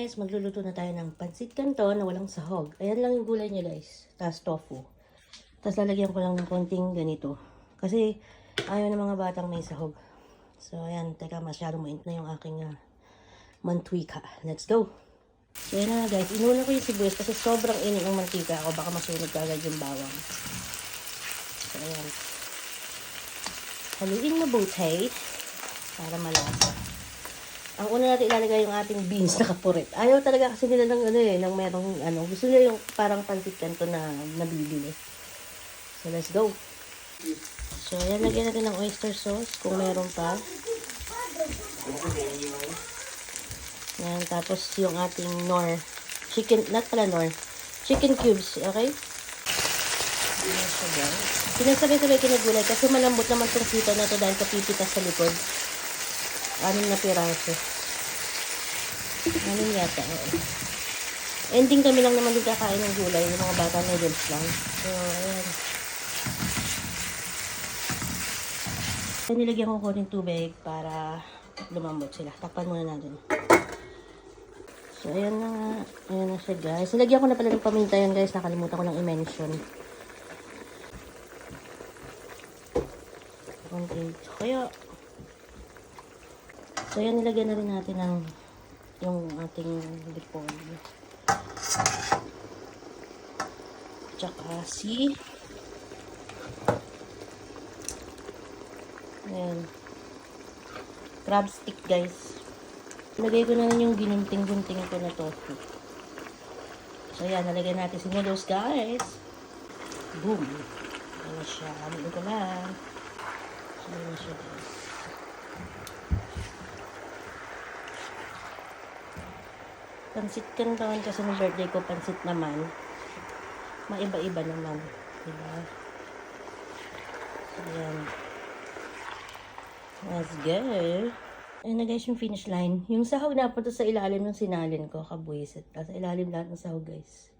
guys, magluluto na tayo ng pansit canton na walang sahog. Ayan lang yung gulay niya guys. Tapos tofu. Tapos lalagyan ko lang ng konting ganito. Kasi ayaw ng mga batang may sahog. So ayan, teka, masyadong mainit na yung aking mantika. Let's go! So ayan na guys, inuna ko yung sibuyas kasi sobrang init ng mantika ako. Baka masunog agad yung bawang. So ayan. Haluin mabuti para malasa. Ang una natin ilalagay yung ating beans na kapurit. Ayaw talaga kasi nila ng ng merong gusto nila yung parang pansit canton na nabibili. So let's go. So ayan, lagyan natin ng oyster sauce kung meron pa. Ayan, tapos yung ating nor. Chicken, not pala nor. Chicken cubes, okay? Ayan siya guys. Pinasabay-sabay kinagulay kasi malambot naman itong sitaw na ito dahil kapipitas sa likod. 6 na piraso. 6 yata, oo. Ending kami lang naman din kakain ng gulay. Yung mga bata noodles lang. So, ayan. So, nilagyan ko konting tubig para lumambot sila. Takpan muna natin. So, ayan na nga. Ayan na siya, guys. Nilagyan ko na pala ng paminta yan, guys. Nakalimutan ko lang i-mention. Konting kaya. So, ayan, nilagyan na rin natin ng yung ating lipon. Tsaka ayan, crab stick, guys. Nilagay ko na rin yung ginunting-gunting ko na tofu. So, ayan, nalagyan natin si noodles, guys. Boom! Ayan na siya. Haluin ko lang. So, ayan na siya, guys. Pansit canton kasi ng birthday ko, pansit naman. Maiba-iba naman. Diba? So, ayan. Let's go. Ayan na guys yung finish line. Yung sahog na punta sa ilalim ng sinalin ko. Kabuisit. Sa ilalim lahat ng sahog guys.